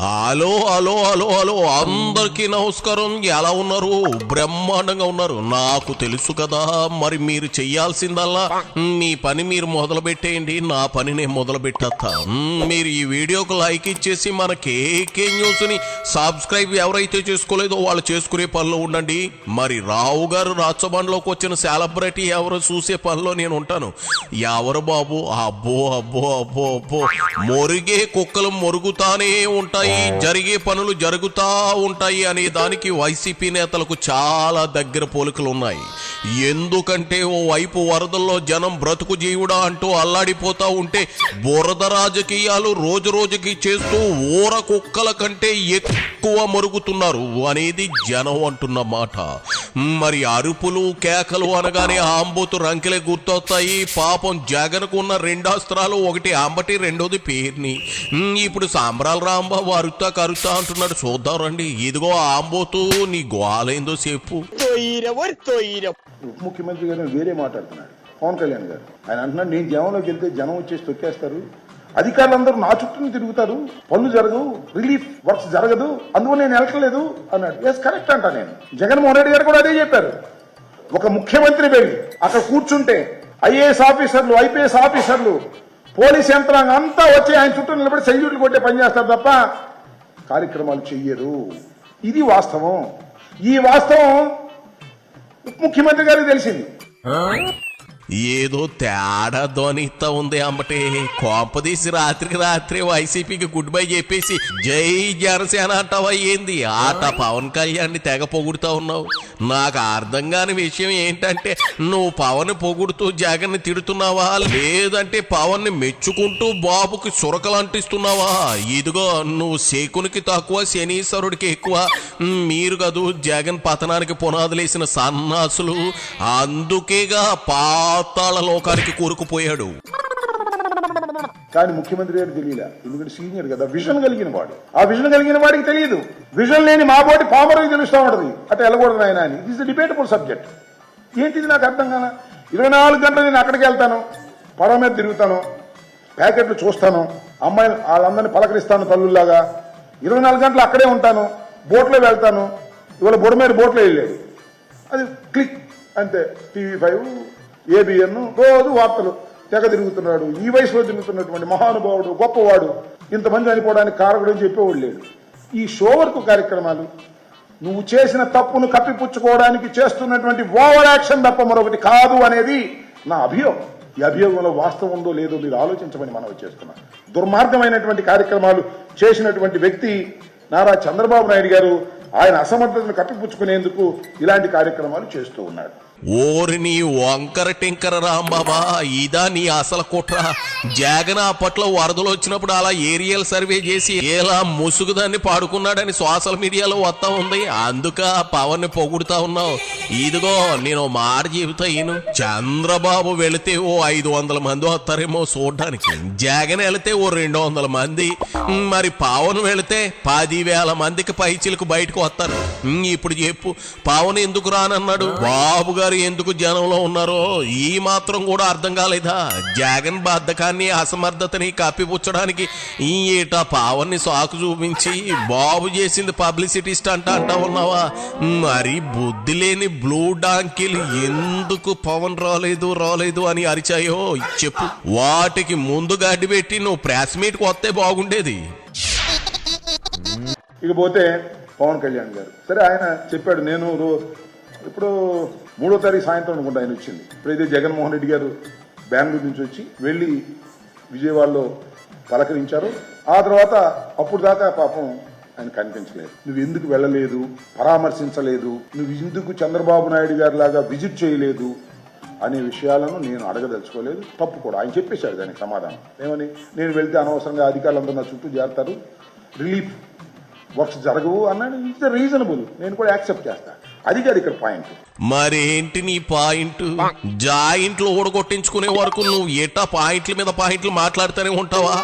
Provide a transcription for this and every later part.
Hello hello hello hello అందరికీ నమస్కారం. ఎలా ఉన్నారు? బ్రహ్మాండంగా ఉన్నారు. నాకు తెలుసు కదా, మరి మీరు చెయ్యాల్సిందల్లా మీ పని మీరు మొదలు పెట్టేయండి. నా పని నేను మొదలు పెట్టేస్తా. మీరు ఈ వీడియోకు లైక్ ఇచ్చేసి మన కేకే న్యూస్ ని సబ్స్క్రైబ్ ఎవరైతే చేసుకోలేదో వాళ్ళు చేసుకునే పనిలో ఉండండి. మరి రావు గారు రాచబండ్లోకి వచ్చిన సెలబ్రిటీ ఎవరు చూసే పనిలో నేను ఉంటాను. ఎవరు బాబు? అబ్బో అబ్బో అబ్బో అబ్బో, మొరిగే కుక్కలు మొరుగుతానే ఉంటాయి, జరిగే పనులు జరుగుతా ఉంటాయి అనే దానికి వైసీపీ నేతలకు చాలా దగ్గర పోలికలు ఉన్నాయి. ఎందుకంటే ఓ వైపు వరదల్లో జనం బ్రతుకు జీవుడా అంటూ అల్లాడిపోతా ఉంటే బురద రాజకీయాలు రోజు రోజుకి చేస్తూ ఊర కుక్కల కంటే ఎక్కువ మరుగుతున్నారు అనేది జనం అంటున్న మాట. మరి అరుపులు కేకలు అనగానే ఆంబోతు రంకెలే గుర్తొస్తాయి. పాపం జగన్కు ఉన్న రెండాస్త్రాలు, ఒకటి అంబటి, రెండోది పేర్ని. ఇప్పుడు సాంబ్రాల రాంబాబు అరుతా కరుతా అంటున్నాడు. చూద్దాం రండి. ఇదిగో ఆంబోతు, నీ గోలైందో చెప్పు. ఉప ముఖ్యమంత్రి గారు వేరే మాట్లాడుతున్నాడు పవన్ కళ్యాణ్ గారు. ఆయన అంటున్నాడు, నేను జనంలోకి వెళ్తే జనం వచ్చేసి తొక్కేస్తారు, అధికారులందరూ నా చుట్టూ తిరుగుతారు, పనులు జరగవు, రిలీఫ్ వర్క్స్ జరగదు, అందువల్ల నేను వెళ్ళట్లేదు అన్నాడు. ఎస్, కరెక్ట్ అంటా నేను. జగన్మోహన్ రెడ్డి గారు కూడా అదే చెప్పారు. ఒక ముఖ్యమంత్రి వెళ్ళి అక్కడ కూర్చుంటే ఐఏఎస్ ఆఫీసర్లు, ఐపీఎస్ ఆఫీసర్లు, పోలీస్ యంత్రాంగం అంతా వచ్చి ఆయన చుట్టూ నిలబడి సైడ్లు కొట్టే పని చేస్తారు తప్ప కార్యక్రమాలు చెయ్యరు. ఇది వాస్తవం. ఈ వాస్తవం ఉప ముఖ్యమంత్రి గారికి తెలిసింది. ఏదో తేడా ధ్వనిస్తా ఉంది అంబటే. కోపదీసి రాత్రికి రాత్రి వైసీపీకి గుడ్ బై చెప్పేసి జై జనసేన అంటావా ఏంది? ఆట పవన్ కళ్యాణ్ తెగ పొగుడుతా ఉన్నావు. నాకు అర్థం కాని విషయం ఏంటంటే, నువ్వు పవన్ పొగుడుతూ జగన్ తిడుతున్నావా, లేదంటే పవన్ ని మెచ్చుకుంటూ బాబుకి సురకలు అంటిస్తున్నావా? ఇదిగో, నువ్వు శకునికి తక్కువ, శనీశ్వరుడికి ఎక్కువ. మీరు కదూ జగన్ పతనానికి పునాదులేసిన సన్నాసులు. అందుకేగా పాతాళ లోకానికి కూరుకుపోయాడు. కానీ ముఖ్యమంత్రి గారు తెలియలే, ఎందుకంటే సీనియర్ కదా, విజన్ కలిగిన వాడు. ఆ విజన్ కలిగిన వాడికి తెలియదు. విజన్ లేని మా బోటి పామరుకి తెలుస్తూ ఉంటది అట్లా వెళ్ళకూడదు ఆయన అని. It is debatable subject. ఏంటిది నాకు అర్థం కాల. 24 గంటలు నేను అక్కడికి వెళ్తాను, పడవ మీద తిరుగుతాను, ప్యాకెట్లు చూస్తాను, అమ్మాయిలు వాళ్ళందరినీ పలకరిస్తాను తల్లుల్లాగా. 24 గంటలు అక్కడే ఉంటాను, బోట్లో వెళ్తాను. ఇవాళ బుడ మీద బోట్లో వెళ్ళాడు, అది క్లిక్ అంతే. TV5, ABN రోజు వార్తలు తెగ తిరుగుతున్నాడు. ఈ వయసులో తిరుగుతున్నటువంటి మహానుభావుడు, గొప్పవాడు, ఇంతమంది చనిపోవడానికి కారకుడు అని చెప్పేవాడు లేడు. ఈ షో వర్క్ కార్యక్రమాలు నువ్వు చేసిన తప్పును కప్పిపుచ్చుకోవడానికి చేస్తున్నటువంటి ఓవర్ యాక్షన్ తప్ప మరొకటి కాదు అనేది నా అభియోగం. ఈ అభియోగంలో వాస్తవం ఉందో లేదో మీరు ఆలోచించమని మనం చేస్తున్నాం. దుర్మార్గమైనటువంటి కార్యక్రమాలు చేసినటువంటి వ్యక్తి నారా చంద్రబాబు నాయుడు గారు ఆయన అసమర్థతను కప్పిపుచ్చుకునేందుకు ఇలాంటి కార్యక్రమాలు చేస్తూ ఉన్నాడు. ఓరిని వంకర టింకర రాంబాబా, ఇదా నీ అసలు కుట్ర? జగన్ అప్పట్లో వరదలు వచ్చినప్పుడు అలా ఏరియల్ సర్వే చేసి ఎలా ముసుగుదాన్ని పాడుకున్నాడని సోషల్ మీడియాలో వస్తా ఉంది. అందుక పవన్ ని పొగుడుతా ఉన్నావు. ఇదిగో, నేను మాట చెబుతా ఈను. చంద్రబాబు వెళితే ఓ 500 మంది వస్తారేమో చూడ్డానికి, జగన్ వెళితే ఓ 200 మంది, మరి పవన్ వెళితే 10,000 మందికి పైచిలకు బయటకు వస్తారు. ఇప్పుడు చెప్పు, పవన్ ఎందుకు రానన్నాడు? బాబు గారు ఎందుకు జనంలో ఉన్నారో ఈ మాత్రం కూడా అర్థం కాలేదా? జగన్ బద్ధకాన్ని, అసమర్థతని కప్పిపుచ్చడానికి ఈ ఏటా పవన్ ని సాకు చూపించి బాబు చేసింది పబ్లిసిటీ స్టంట్ అంటా ఉన్నావా? మరి బుద్ధి లేని బ్లూ డాంకిల్ ఎందుకు పవన్ రాలేదు అని అరిచాయో చెప్పు. వాటికి ముందు గడ్డి పెట్టి నువ్వు ప్రెస్ మీట్ కు వస్తే బాగుండేది. ఇకపోతే పవన్ కళ్యాణ్ గారు సరే, ఆయన చెప్పాడు నేను ఇప్పుడు 3వ తారీఖు సాయంత్రం అనుకుంటా ఆయన వచ్చింది. ఇప్పుడైతే జగన్మోహన్ రెడ్డి గారు బెంగళూరు నుంచి వచ్చి వెళ్ళి విజయవాడలో పలకరించారు. ఆ తర్వాత అప్పుడు దాకా పాపం ఆయన కనిపించలేదు. నువ్వు ఎందుకు వెళ్ళలేదు, పరామర్శించలేదు, నువ్వు ఎందుకు చంద్రబాబు నాయుడు గారి లాగా విజిట్ చేయలేదు అనే విషయాలను నేను అడగదలుచుకోలేదు. తప్పు కూడా ఆయన చెప్పేశాడు దానికి సమాధానం. ఏమని? నేను వెళ్తే అనవసరంగా అధికారులందరూ నా చుట్టూ చేరతారు, రిలీఫ్ వర్క్స్ జరగవు అన్నాడు. ఇట్స్ రీజనబుల్, నేను కూడా యాక్సెప్ట్ చేస్తాను. అది కాదు ఇక్కడ పాయింట్. మరేంటి నీ పాయింట్? జాయింట్లు ఓడగొట్టించుకునే వరకు నువ్వు ఎట్టా పాయింట్ల మీద పాయింట్లు మాట్లాడుతూనే ఉంటావా?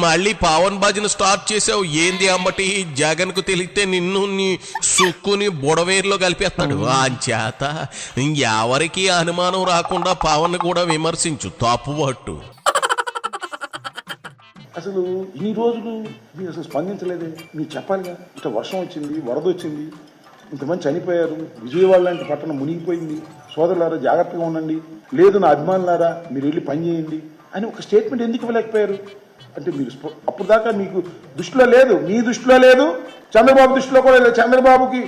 మళ్ళీ పవన్ భజన స్టార్ట్ చేసావు. ఏంది అమ్మటి? జగన్ కు తెలిస్తే నిన్ను నీ సుక్కుని బుడవేరులో కలిపేస్తాడు. అంచేత ఎవరికి అనుమానం రాకుండా పవన్ కూడా విమర్శించు, తప్పు పట్టు. అసలు ఇన్ని రోజులు మీరు అసలు స్పందించలేదే, మీరు చెప్పాలిగా. ఇట్లా వర్షం వచ్చింది, వరద వచ్చింది, ఇంతమంది చనిపోయారు, విజయవాడ లాంటి పట్టణం మునిగిపోయింది, సోదరులారా జాగ్రత్తగా ఉండండి, లేదు నా అభిమానులారా మీరు వెళ్ళి పని చేయండి అని ఒక స్టేట్మెంట్ ఎందుకు ఇవ్వలేకపోయారు? అంటే మీరు అప్పుడు దాకా మీకు దృష్టిలో లేదు, మీ దృష్టిలో లేదు, చంద్రబాబు దృష్టిలో కూడా లేదు. చంద్రబాబుకి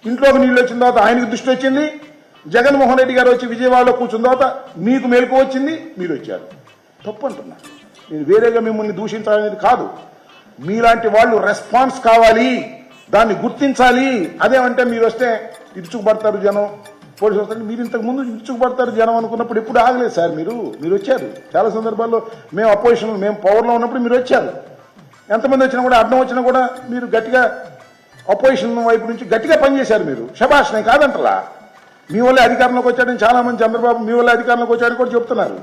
ఇంట్లోకి నీళ్ళు వచ్చిన తర్వాత ఆయనకి దృష్టి వచ్చింది, జగన్మోహన్ రెడ్డి గారు వచ్చి విజయవాడలో కూర్చున్న తర్వాత మీకు మేలుకు వచ్చింది, మీరు వచ్చారు. తప్పు అంటున్నా. నేను వేరేగా మిమ్మల్ని దూషించాలనేది కాదు. మీలాంటి వాళ్ళు రెస్పాన్స్ కావాలి, దాన్ని గుర్తించాలి. అదేమంటే మీరు వస్తే ఇరుచుకుపడతారు జనం, పోలీసులు వస్తారు. మీరు ఇంతకు ముందు ఇరుచుకుపడతారు జనం అనుకున్నప్పుడు ఎప్పుడు ఆగలేదు సార్. మీరు వచ్చారు చాలా సందర్భాల్లో. మేము అపోజిషన్, మేము పవర్లో ఉన్నప్పుడు మీరు వచ్చారు. ఎంతమంది వచ్చినా కూడా, అడ్డం వచ్చినా కూడా మీరు గట్టిగా అపోజిషన్ వైపు నుంచి గట్టిగా పనిచేశారు. మీరు శభాష్, నేను కాదంటలా. మీ వల్లే అధికారంలోకి వచ్చాడని చాలా మంది, చంద్రబాబు మీ వల్లే అధికారంలోకి వచ్చాడని కూడా చెప్తున్నారు.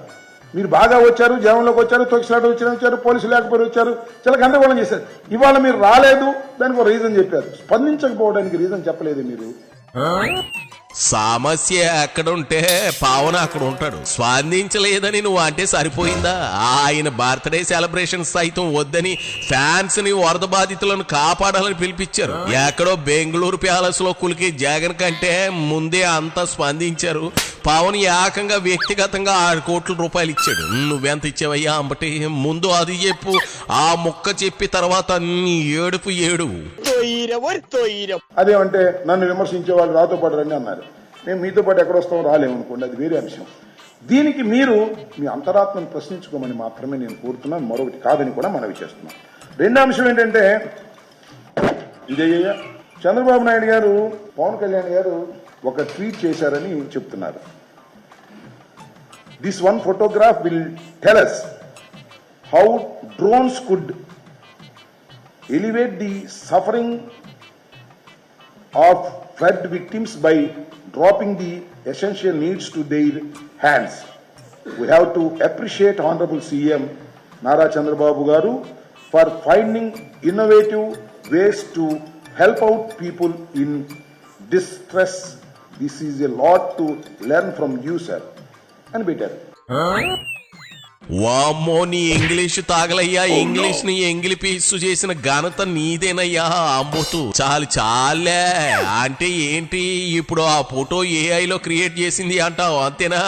మీరు బాగా వచ్చారు, జనంలోకి వచ్చారు, తొక్కిసలాట వచ్చారు, పోలీసులు లేకపోతే వచ్చారు, చాలా గందరగోళం చేశారు. ఇవాళ మీరు రాలేదు, దానికి ఒక రీజన్ చెప్పారు. స్పందించకపోవడానికి రీజన్ చెప్పలేదు మీరు. సమస్య ఎక్కడుంటే పావన అక్కడ ఉంటాడు. స్పందించలేదని నువ్వు అంటే సరిపోయిందా? ఆయన బర్త్డే సెలబ్రేషన్ సైతం వద్దని ఫ్యాన్స్ ని, వరద బాధితులను కాపాడాలని పిలిపించారు. ఎక్కడో బెంగళూరు ప్యాలెస్ లో కులికి జగన్ కంటే ముందే అంతా స్పందించారు. పవన్ ఏకంగా వ్యక్తిగతంగా 6 కోట్ల రూపాయలు ఇచ్చాడు. నువ్వెంత ఇచ్చావయ్యా అంబటి? ముందు అది చెప్పు, ఆ ముక్క చెప్పి తర్వాత నీ ఏడుపు ఏడు. అదేమంటే నన్ను విమర్శించే వాళ్ళు రాతో పాటు రండి అన్నారు. మేము మీతో పాటు ఎక్కడ వస్తామో రాలేమనుకోండి, అది వేరే అంశం. దీనికి మీరు మీ అంతరాత్మను ప్రశ్నించుకోమని మాత్రమే నేను కోరుతున్నాను, మరొకటి కాదని కూడా మనవి చేస్తున్నాను. రెండో అంశం ఏంటంటే, ఇదే చంద్రబాబు నాయుడు గారు పవన్ కళ్యాణ్ గారు ఒక ట్వీట్ చేశారని చెప్తున్నారు. This one photograph will tell us how drones could elevate the suffering of flood victims by dropping the essential needs to their hands. We have to appreciate Honorable CM Nara Chandrababu Garu for finding innovative ways to help out people in distress. This is a lot to learn from you, sir. And better. వామ్మో, నీ English తాగలయ్యా. English ని ఎంగిలి పీసు చేసిన ఘనత నీదేనయ్యా అంబోతు. చాలే అంటే ఏంటి? ఇప్పుడు ఆ ఫోటో ఏఐలో క్రియేట్ చేసింది అంటావు, అంతేనా?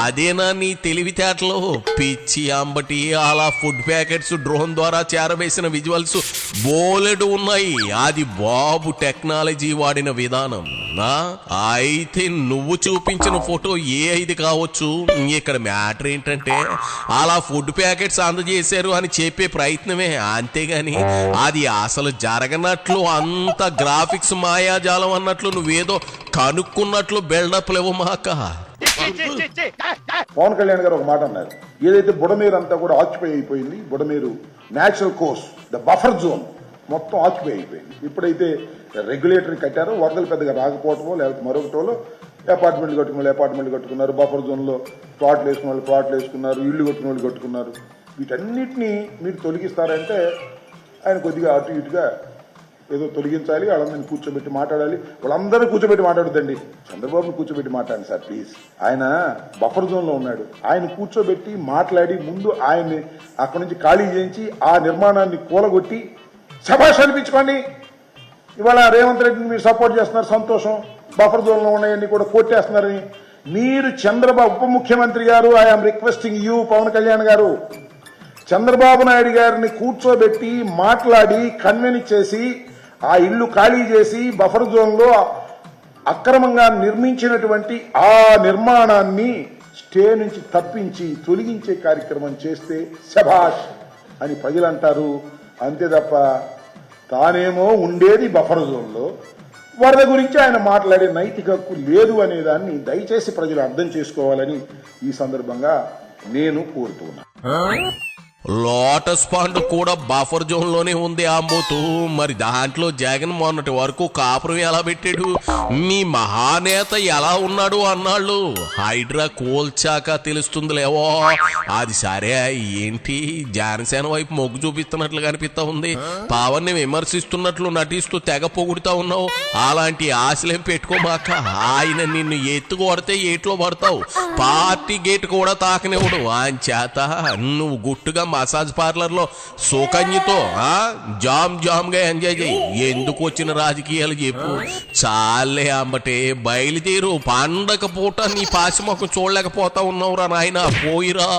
అదేనా నీ తెలివితేటలు? పిచ్చి అంబటి, అలా ఫుడ్ ప్యాకెట్స్ డ్రోన్ ద్వారా చేరవేసిన విజువల్స్ బోలెడు ఉన్నాయి. అది బాబు టెక్నాలజీ వాడిన విధానం. అయితే నువ్వు చూపించిన ఫోటో ఏఐది కావచ్చు. ఇక్కడ మ్యాటర్ ఏంటంటే, అలా ఫుడ్ ప్యాకెట్స్ అందజేశారు అని చెప్పే ప్రయత్నమే, అంతేగాని అది అసలు జరగనట్లు, అంత గ్రాఫిక్స్ మాయాజాలం అన్నట్లు నువ్వేదో కనుక్కున్నట్లు బిల్డప్ లేవు మాక. పవన్ కళ్యాణ్ గారు ఒక మాట అన్నారు, ఏదైతే బుడమేరు అంతా కూడా ఆక్యుపై అయిపోయింది, Budameru natural course, the buffer zone మొత్తం ఆక్యుపై అయిపోయింది. ఇప్పుడైతే రెగ్యులేటరీ కట్టారో, వరదలు పెద్దగా రాకపోవటమో లేకపోతే మరొకటోలో అపార్ట్మెంట్లు కట్టుకున్నారు, బఫర్ జోన్లో ప్లాట్లు వేసుకున్న వాళ్ళు ప్లాట్లు వేసుకున్నారు, ఇల్లు కట్టుకున్న వాళ్ళు కట్టుకున్నారు. వీటన్నిటినీ మీరు తొలగిస్తారంటే ఆయన కొద్దిగా అటు ఇటుగా ఏదో తొలగించాలి, వాళ్ళందరినీ కూర్చోబెట్టి మాట్లాడాలి. వాళ్ళందరూ కూర్చోబెట్టి మాట్లాడొద్దండి, చంద్రబాబుని కూర్చోబెట్టి మాట్లాడండి సార్ ప్లీజ్. ఆయన బఫర్ జోన్లో ఉన్నాడు, ఆయన కూర్చోబెట్టి మాట్లాడి ముందు ఆయన్ని అక్కడి నుంచి ఖాళీ చేయించి ఆ నిర్మాణాన్ని కూలగొట్టి శభాష్ అనిపించుకోండి. ఇవాళ రేవంత్ రెడ్డిని మీరు సపోర్ట్ చేస్తున్నారు, సంతోషం. బఫర్ జోన్లో ఉన్నాయన్నీ కూడా కొట్టేస్తున్నారని మీరు చంద్రబాబు ఉప ముఖ్యమంత్రి గారు, I'm requesting you Pawan Kalyan garu, Chandrababu Naidu గారిని కూర్చోబెట్టి మాట్లాడి కన్విన్స్ చేసి ఆ ఇల్లు ఖాళీ చేసి బఫర్ జోన్లో అక్రమంగా నిర్మించినటువంటి ఆ నిర్మాణాన్ని స్టే నుంచి తప్పించి తొలగించే కార్యక్రమం చేస్తే శభాష్ అని ప్రజలు అంటారు. అంతే తప్ప తానేమో ఉండేది బఫర్ జోన్లో, వరద గురించి ఆయన మాట్లాడే నైతిక హక్కు లేదు అనే దాన్ని దయచేసి ప్రజలు అర్థం చేసుకోవాలని ఈ సందర్భంగా నేను కోరుతున్నా. లోటస్ పాండ్ కూడా బఫర్ జోన్ లోనే ఉంది అంబోతు. మరి దాంట్లో జగన్ మొన్నటి వరకు కాపురం ఎలా పెట్టాడు? మీ మహానేత ఎలా ఉన్నాడు అన్నాళ్ళు. హైడ్రా కోల్చాక తెలుస్తుందిలేవో. అది సరే, ఏంటి జనసేన వైపు మొగ్గు చూపిస్తున్నట్లు కనిపిస్తా ఉంది. పవన్ ని విమర్శిస్తున్నట్లు నటిస్తూ తెగ పొగుడుతా ఉన్నావు. అలాంటి ఆశలేం పెట్టుకోమాక. ఆయన నిన్ను ఎత్తు కొడితే ఏట్లో పడతావు. పార్టీ గేట్ కూడా తాకనివ్వడు. ఆయన చేత నువ్వు గుట్టుగా మసాజ్ పార్లర్ లో సుకన్యతో జామ్ జామ్ గా ఎంజాయ్ చేయి. ఎందుకు వచ్చిన రాజకీయాలు చెప్పు. చాలే అంబటే బయలుదేరు. పండగ పూట నీ పాసిమొక్క చూడలేకపోతా ఉన్నావురా నాయన. పోయిరా.